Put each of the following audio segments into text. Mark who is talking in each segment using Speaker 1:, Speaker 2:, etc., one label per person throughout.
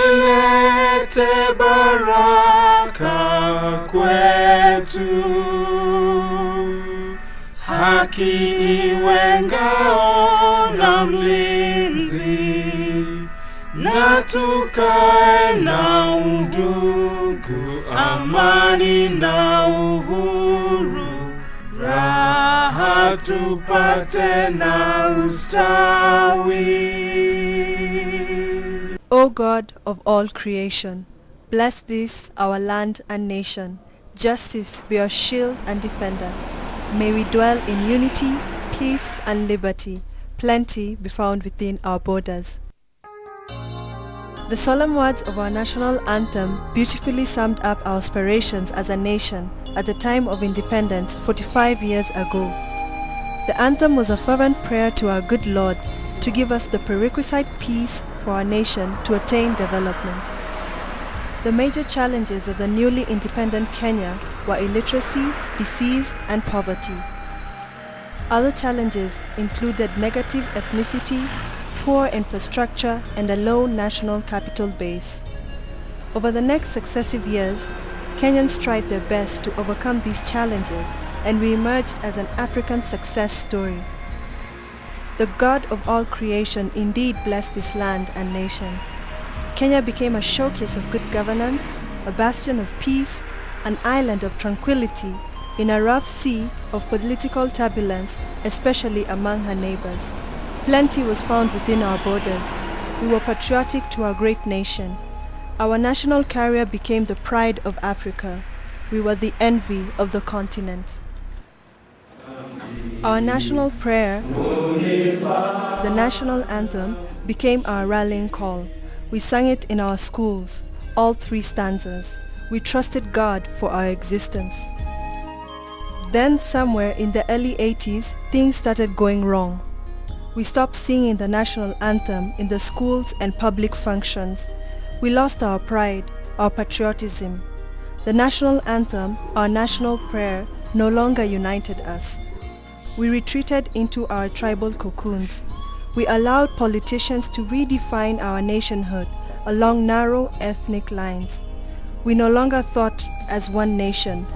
Speaker 1: ilete baraka kwetu. Haki iwe ngao na mlinzi, na tukae na undugu, amani na uhuru, raha tupate na ustawi.
Speaker 2: O God of all creation, bless this our land and nation. Justice be our shield and defender. May we dwell in unity, peace and liberty. Plenty be found within our borders. The solemn words of our national anthem beautifully summed up our aspirations as a nation at the time of independence 45 years ago. The anthem was a fervent prayer to our good Lord to give us the prerequisite peace for our nation to attain development. The major challenges of the newly independent Kenya were illiteracy, disease, and poverty. Other challenges included negative ethnicity, poor infrastructure, and a low national capital base. Over the next successive years, Kenyans tried their best to overcome these challenges, and we emerged as an African success story. The God of all creation indeed blessed this land and nation. Kenya became a showcase of good governance, a bastion of peace, an island of tranquility in a rough sea of political turbulence, especially among her neighbors. Plenty was found within our borders. We were patriotic to our great nation. Our national carrier became the pride of Africa. We were the envy of the continent. Our national prayer, the national anthem, became our rallying call. We sang it in our schools, all 3 stanzas. We trusted God for our existence. Then somewhere in the early 80s, things started going wrong. We stopped singing the national anthem in the schools and public functions. We lost our pride, our patriotism. The national anthem, our national prayer, no longer united us. We retreated into our tribal cocoons. We allowed politicians to redefine our nationhood along narrow ethnic lines. We no longer thought as one nation.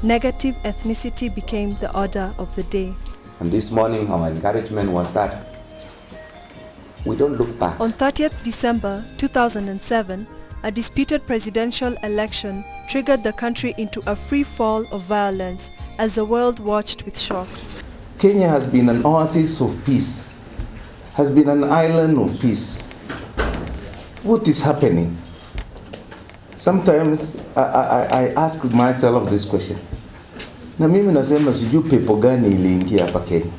Speaker 2: Negative ethnicity became the order of the day.
Speaker 3: And this morning our encouragement was that we don't look back.
Speaker 2: On 30th December 2007, a disputed presidential election triggered the country into a free fall of violence as the world watched with shock.
Speaker 4: Kenya has been an oasis of peace, has been an island of peace. What is happening? Sometimes I ask myself this question. Na mimi nasema sijui pepo gani iliingia hapa Kenya.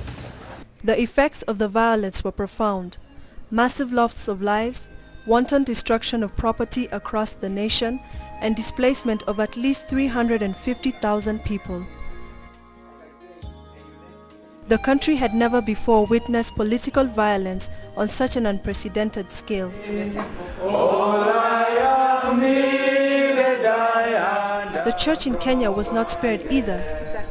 Speaker 2: The effects of the violence were profound. Massive loss of lives, wanton destruction of property across the nation, and displacement of at least 350,000 people. The country had never before witnessed political violence on such an unprecedented scale. The church in Kenya was not spared either.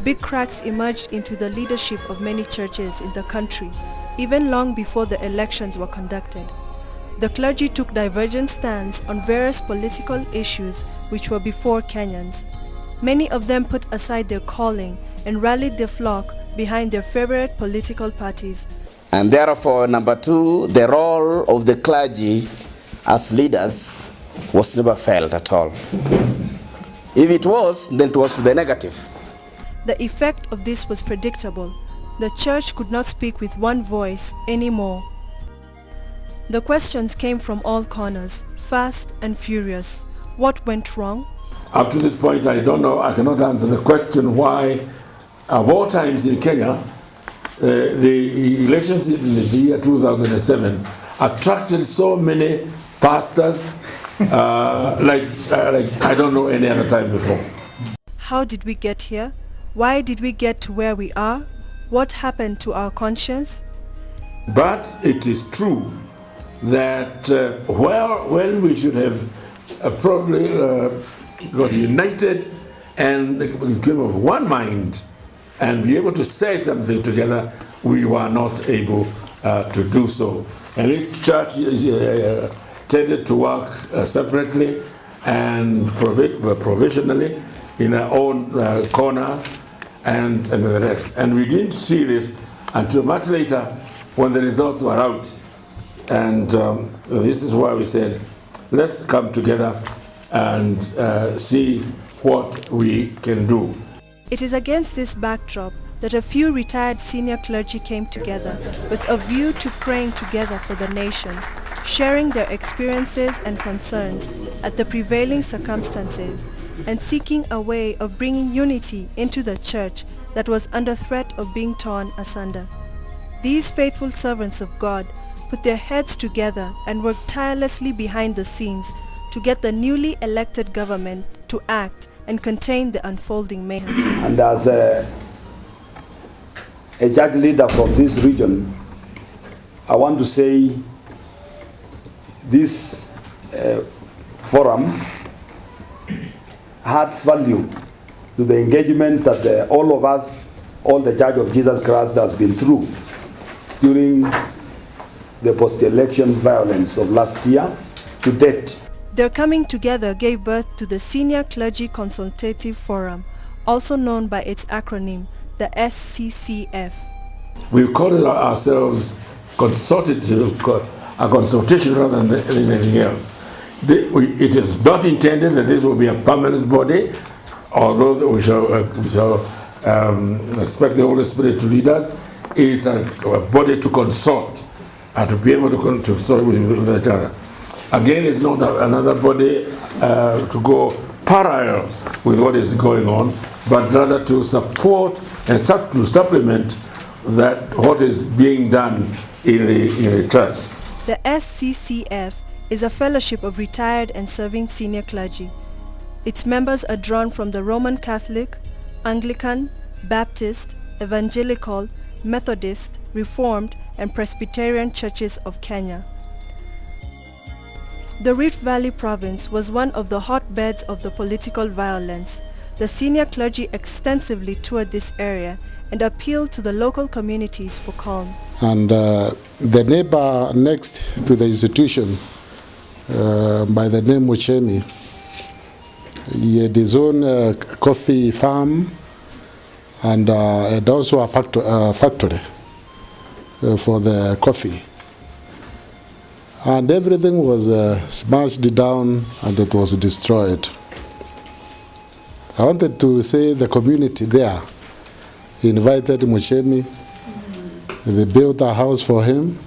Speaker 2: Big cracks emerged into the leadership of many churches in the country, even long before the elections were conducted. The clergy took divergent stands on various political issues which were before Kenyans. Many of them put aside their calling and rallied their flock behind their favorite political parties.
Speaker 5: And therefore, number 2, the role of the clergy as leaders was never felt at all. If it was, then it was to the negative.
Speaker 2: The effect of this was predictable. The church could not speak with one voice anymore. The questions came from all corners, fast and furious. What went wrong?
Speaker 6: Up to this point, I don't know, I cannot answer the question why, of all times in Kenya, the elections in the year 2007 attracted so many pastors like I don't know any other time before.
Speaker 2: How did we get here? Why did we get to where we are? What happened to our conscience?
Speaker 6: But it is true that when we should have probably got united and became of one mind and be able to say something together, we were not able to do so. And each church tended to work separately and provisionally in our own corner and the rest. And we didn't see this until much later when the results were out. And this is why we said, let's come together and see what we can do.
Speaker 2: It is against this backdrop that a few retired senior clergy came together with a view to praying together for the nation, sharing their experiences and concerns at the prevailing circumstances, and seeking a way of bringing unity into the church that was under threat of being torn asunder. These faithful servants of God put their heads together and worked tirelessly behind the scenes to get the newly elected government to act and contain the unfolding mayhem.
Speaker 7: And as a church leader from this region, I want to say this forum adds value to the engagements that all of us, all the Church of Jesus Christ has been through during the post-election violence of last year to date.
Speaker 2: Their coming together gave birth to the Senior Clergy Consultative Forum, also known by its acronym, the SCCF.
Speaker 6: We call it ourselves consultative, a consultation rather than anything else. It is not intended that this will be a permanent body, although we shall expect the Holy Spirit to lead us. It is a body to consult and to be able to consult with each other. Again, it's not another body to go parallel with what is going on, but rather to support and to supplement that what is being done in the church.
Speaker 2: The SCCF is a fellowship of retired and serving senior clergy. Its members are drawn from the Roman Catholic, Anglican, Baptist, Evangelical, Methodist, Reformed, and Presbyterian churches of Kenya. The Rift Valley province was one of the hotbeds of the political violence. The senior clergy extensively toured this area and appealed to the local communities for calm.
Speaker 8: And the neighbor next to the institution, by the name Muchemi, he had his own coffee farm and also a factory for the coffee. And everything was smashed down and it was destroyed. I wanted to say the community there invited Muchemi. They built a house for him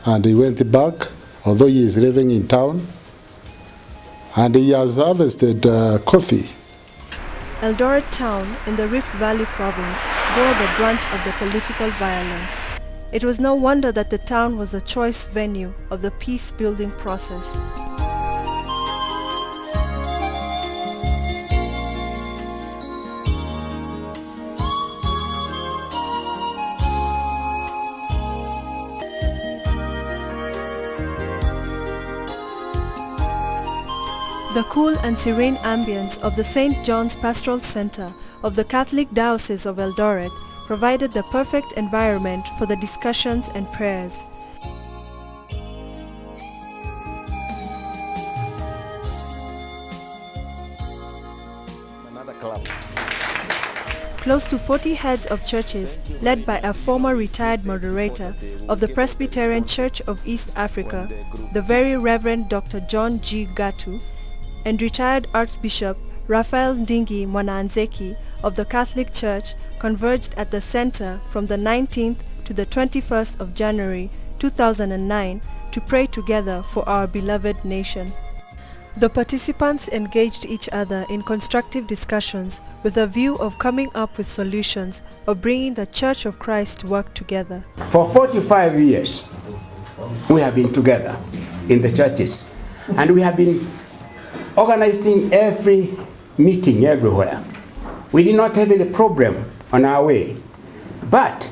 Speaker 8: and he went back, although he is living in town, and he has harvested coffee.
Speaker 2: Eldoret town in the Rift Valley province bore the brunt of the political violence. It was no wonder that the town was the choice venue of the peace-building process. The cool and serene ambience of the St. John's Pastoral Center of the Catholic Diocese of Eldoret provided the perfect environment for the discussions and prayers.
Speaker 4: Another club.
Speaker 2: Close to 40 heads of churches, led by a former retired moderator of the Presbyterian Church of East Africa, the Very Reverend Dr. John G. Gatu, and retired Archbishop Raphael Ndingi Mwananzeki of the Catholic Church, converged at the center from the 19th to the 21st of January 2009 to pray together for our beloved nation. The participants engaged each other in constructive discussions with a view of coming up with solutions of bringing the Church of Christ to work together.
Speaker 9: For 45 years, we have been together in the churches, and we have been organizing every meeting everywhere. We did not have any problem on our way. But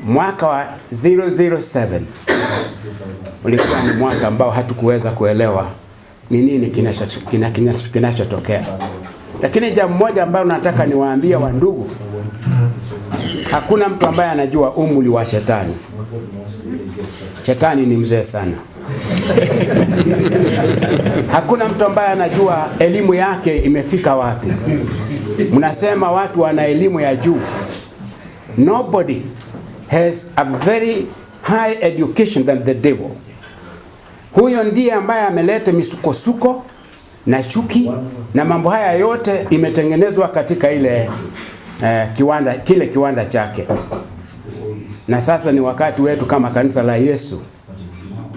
Speaker 9: mwaka wa 007 ulikuwa ni mwaka ambao hatukuweza kuelewa ni nini kinachotokea. Lakini jambo moja ambalo nataka niwaambie wandugu, Hakuna mtu ambaye anajua umri wa shetani. Shetani ni mzee sana. Hakuna mtu ambaye anajua elimu yake imefika wapi. Mnasema watu wana elimu ya juu. Nobody has a very high education than the devil. Huyo ndiye ambaye ameleta misukosuko na chuki na mambo haya yote imetengenezwa katika ile kiwanda chake. Na sasa ni wakati wetu kama kanisa la Yesu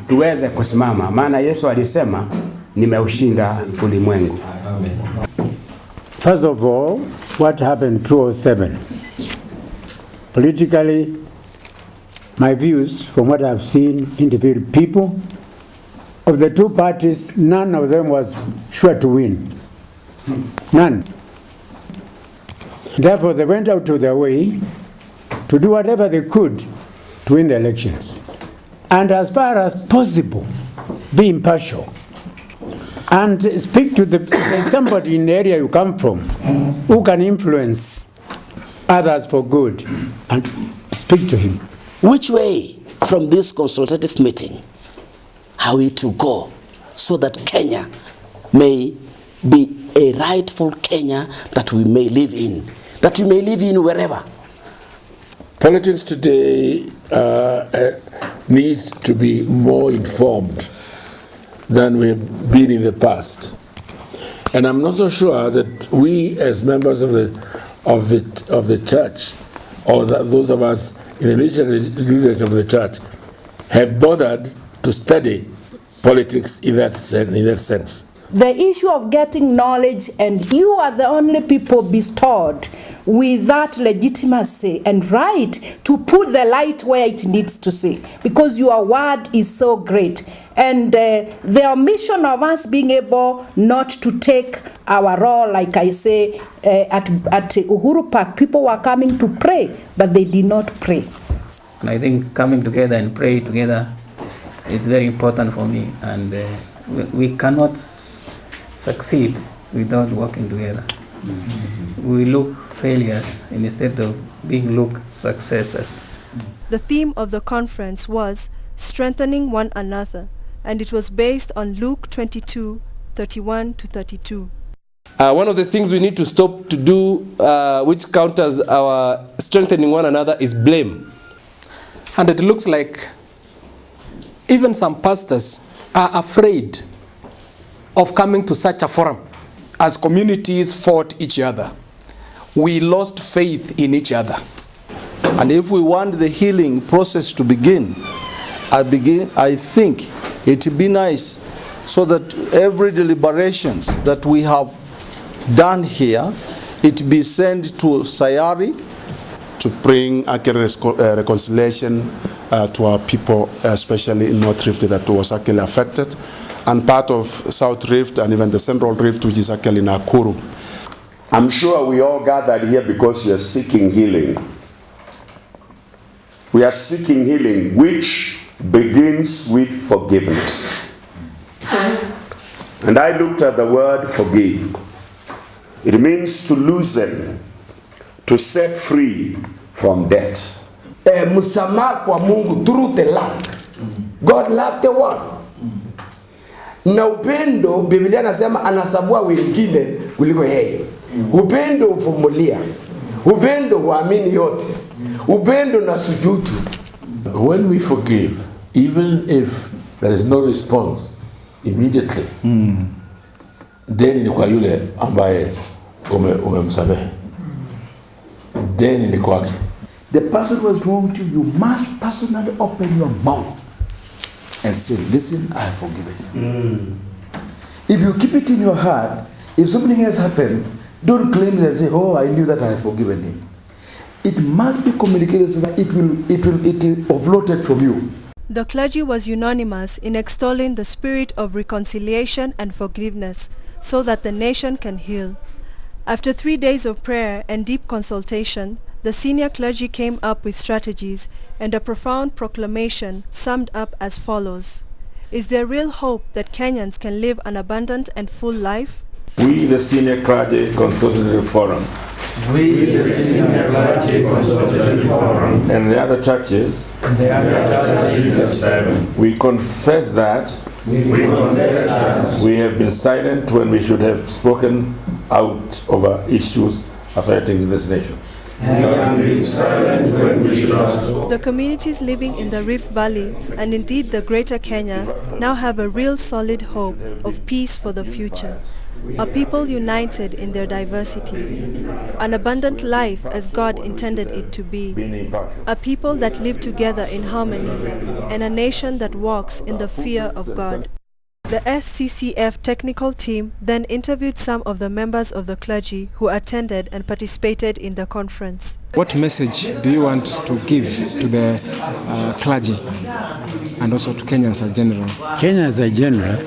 Speaker 9: tuweze kusimama, maana Yesu alisema nimeushinda ulimwengu.
Speaker 10: First of all, what happened 2007? Politically, my views from what I've seen interviewed people, of the two parties, none of them was sure to win. None. Therefore, they went out of their way to do whatever they could to win the elections. And as far as possible, be impartial. And speak to somebody in the area you come from who can influence others for good, and speak to him.
Speaker 5: Which way from this consultative meeting are we to go so that Kenya may be a rightful Kenya that we may live in, that we may live in wherever?
Speaker 6: Politics today needs to be more informed than we have been in the past. And I'm not so sure that we as members of the church, or those of us in the leadership of the church, have bothered to study politics in that sense.
Speaker 11: The issue of getting knowledge, and you are the only people bestowed with that legitimacy and right to put the light where it needs to see, because your word is so great. And the omission of us being able not to take our role, like I say, at Uhuru Park, people were coming to pray, but they did not pray.
Speaker 12: And I think coming together and pray together is very important for me, and we cannot succeed without working together. We look failures instead of being look successes.
Speaker 2: The theme of the conference was strengthening one another, and it was based on Luke 22:31-32.
Speaker 13: One of the things we need to stop to do, which counters our strengthening one another, is blame.
Speaker 14: And it looks like even some pastors are afraid of coming to such a forum.
Speaker 15: As communities fought each other, we lost faith in each other.
Speaker 16: And if we want the healing process to begin, I think it would be nice so that every deliberations that we have done here, it be sent to Sayari
Speaker 8: to bring accurate reconciliation to our people, especially in North Rift that was actually affected, and part of South Rift and even the Central Rift, which is actually Nakuru.
Speaker 17: I'm sure we all gathered here because we are seeking healing. We are seeking healing, which begins with forgiveness. And I looked at the word forgive. It means to loosen, to set free from debt.
Speaker 18: Msamaha kwa Mungu through the love. God loved the world. Na upendo, Biblia anasema anasabua wengine kuliko yeye. Upendo uvumilia. Upendo huamini yote. Upendo na sujudu.
Speaker 6: When we forgive, even if there is no response immediately, then ni kwa yule ambaye umemsamehe. Then ni kwake.
Speaker 19: The person who has wronged you, you must personally open your mouth and say, listen, I have forgiven you. If you keep it in your heart, if something has happened, don't claim it and say, oh, I knew that I had forgiven him. It must be communicated so that it is offloaded from you.
Speaker 2: The clergy was unanimous in extolling the spirit of reconciliation and forgiveness so that the nation can heal. After 3 days of prayer and deep consultation, the senior clergy came up with strategies and a profound proclamation summed up as follows. Is there real hope that Kenyans can live an abundant and full life?
Speaker 6: We, the Senior Clergy Consultative Forum,
Speaker 1: We, the Senior Clergy Consultative Forum,
Speaker 6: and the other churches, we confess that we have been silent when we should have spoken out over issues affecting this nation.
Speaker 2: The communities living in the Rift Valley and indeed the Greater Kenya now have a real solid hope of peace for the future. A people united in their diversity, an abundant life as God intended it to be, a people that live together in harmony, and a nation that walks in the fear of God. The SCCF technical team then interviewed some of the members of the clergy who attended and participated in the conference.
Speaker 20: What message do you want to give to the clergy and also to Kenyans as general?
Speaker 10: Kenyans as general,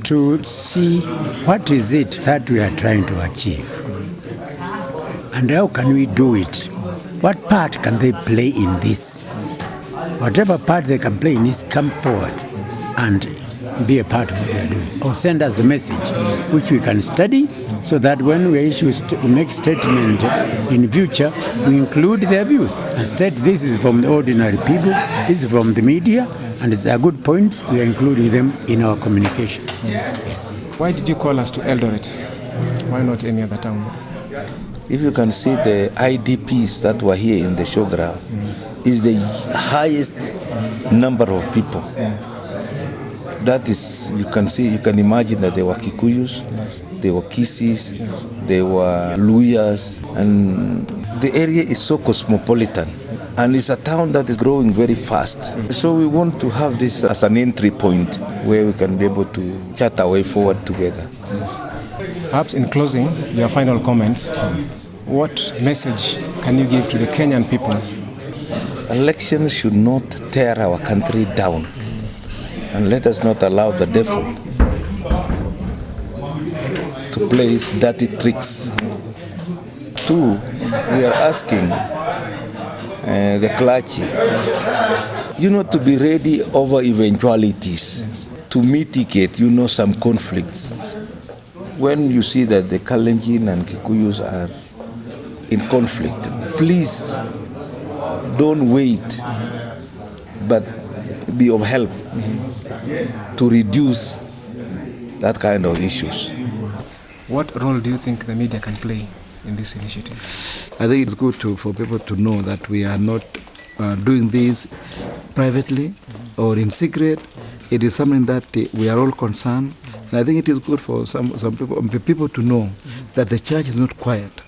Speaker 10: to see what is it that we are trying to achieve and how can we do it? What part can they play in this? Whatever part they can play in this, come forward and be a part of what we are doing, or send us the message which we can study, so that when we issue make statement in future, we include their views and state this is from the ordinary people, this is from the media, and it's a good point. We are including them in our communications.
Speaker 20: Yes. Why did you call us to Eldoret? Why not any other town?
Speaker 4: If you can see the IDPs that were here in the showground, is the highest number of people. That is, you can see, you can imagine that there were Kikuyus, there were Kisis, there were Luyas, and the area is so cosmopolitan. And it's a town that is growing very fast. So we want to have this as an entry point where we can be able to chart our way forward together.
Speaker 20: Perhaps in closing, your final comments, what message can you give to the Kenyan people?
Speaker 4: Elections should not tear our country down. And let us not allow the devil to play his dirty tricks. Two, we are asking the clergy, to be ready over eventualities, to mitigate, some conflicts. When you see that the Kalenjin and Kikuyus are in conflict, please don't wait, but be of help to reduce that kind of issues.
Speaker 20: What role do you think the media can play in this initiative?
Speaker 19: I think it's good for people to know that we are not doing this privately or in secret. It is something that we are all concerned. And I think it is good for some people to know that the church is not quiet.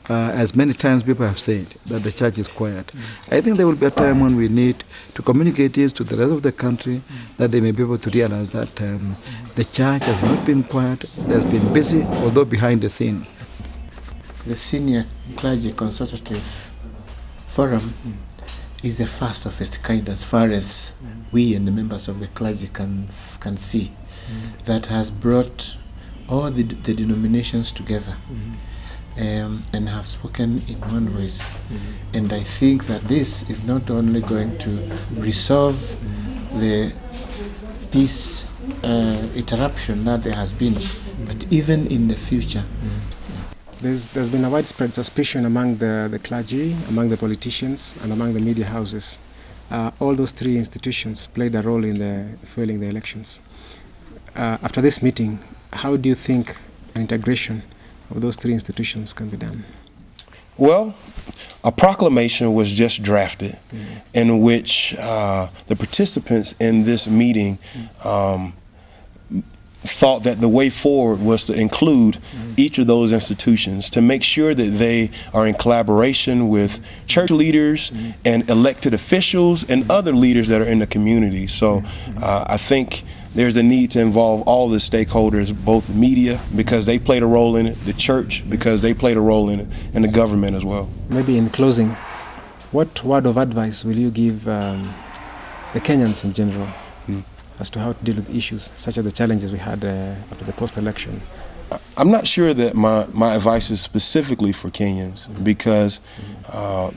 Speaker 19: As many times people have said that the church is quiet. I think there will be a time when we need to communicate this to the rest of the country, that they may be able to realize that the church has not been quiet, it has been busy, although behind the scene.
Speaker 21: The Senior Clergy Consultative Forum is the first of its kind as far as we and the members of the clergy can see, that has brought all the denominations together. And have spoken in one voice. And I think that this is not only going to resolve the peace interruption that there has been, but even in the future.
Speaker 20: There's been a widespread suspicion among the clergy, among the politicians, and among the media houses. All those three institutions played a role in failing the elections. After this meeting, how do you think an integration of those three institutions can be done?
Speaker 22: Well, a proclamation was just drafted in which the participants in this meeting thought that the way forward was to include each of those institutions, to make sure that they are in collaboration with church leaders and elected officials and other leaders that are in the community. So I think there's a need to involve all the stakeholders, both the media, because they played a role in it, the church, because they played a role in it, and the government as well.
Speaker 20: Maybe in closing, what word of advice will you give the Kenyans in general as to how to deal with issues such as the challenges we had after the post-election?
Speaker 22: I'm not sure that my advice is specifically for Kenyans, because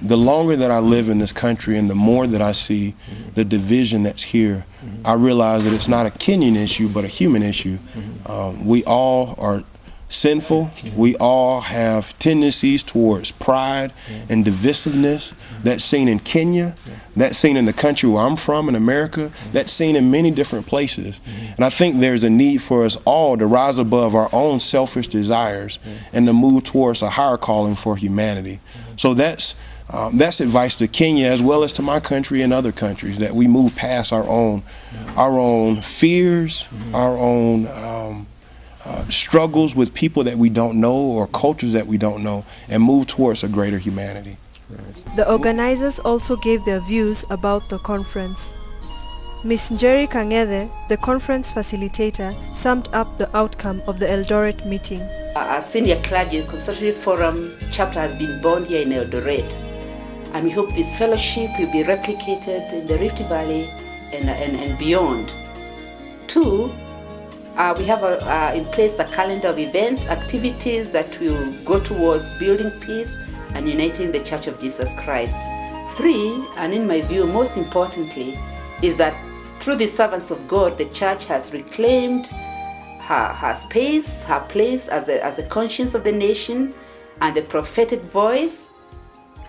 Speaker 22: the longer that I live in this country and the more that I see the division that's here, I realize that it's not a Kenyan issue but a human issue. We all are sinful. We all have tendencies towards pride and divisiveness. That's seen in Kenya. That's seen in the country where I'm from, in America. That's seen in many different places. And I think there's a need for us all to rise above our own selfish desires and to move towards a higher calling for humanity. So that's advice to Kenya as well as to my country and other countries, that we move past our own fears, our own struggles with people that we don't know or cultures that we don't know, and move towards a greater humanity.
Speaker 2: The organizers also gave their views about the conference. Ms. Njeri Kangede, the conference facilitator, summed up the outcome of the Eldoret meeting.
Speaker 3: Our Senior Clergy Consultative Forum chapter has been born here in Eldoret, and we hope this fellowship will be replicated in the Rift Valley and beyond. 2, we have in place a calendar of events, activities that will go towards building peace and uniting the Church of Jesus Christ. 3, and in my view, most importantly, is that through the servants of God, the Church has reclaimed her space, her place as the conscience of the nation and the prophetic voice,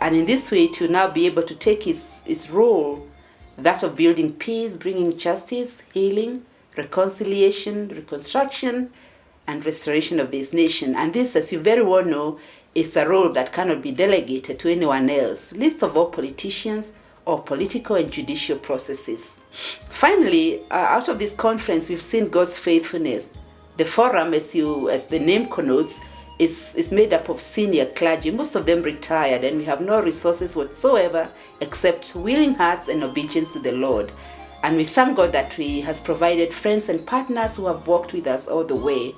Speaker 3: and in this way to now be able to take its role, that of building peace, bringing justice, healing, reconciliation, reconstruction, and restoration of this nation. And this, as you very well know, is a role that cannot be delegated to anyone else, least of all politicians or political and judicial processes. Finally, out of this conference, we've seen God's faithfulness. The forum, as the name connotes, is made up of senior clergy, most of them retired, and we have no resources whatsoever except willing hearts and obedience to the Lord. And we thank God that He has provided friends and partners who have walked with us all the way.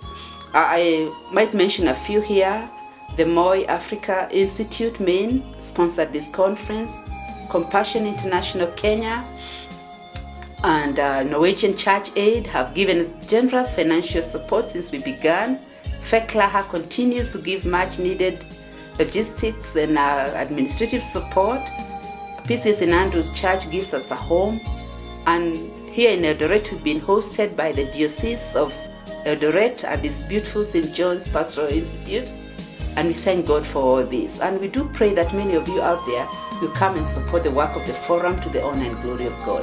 Speaker 3: I might mention a few here. The Moi Africa Institute, Maine, sponsored this conference. Compassion International Kenya and Norwegian Church Aid have given us generous financial support since we began. FECLAHA continues to give much needed logistics and administrative support. PCS in Andrews Church gives us a home. And here in Eldoret, we've been hosted by the Diocese of Eldoret at this beautiful St. John's Pastoral Institute. And we thank God for all this. And we do pray that many of you out there will come and support the work of the forum to the honor and glory of God.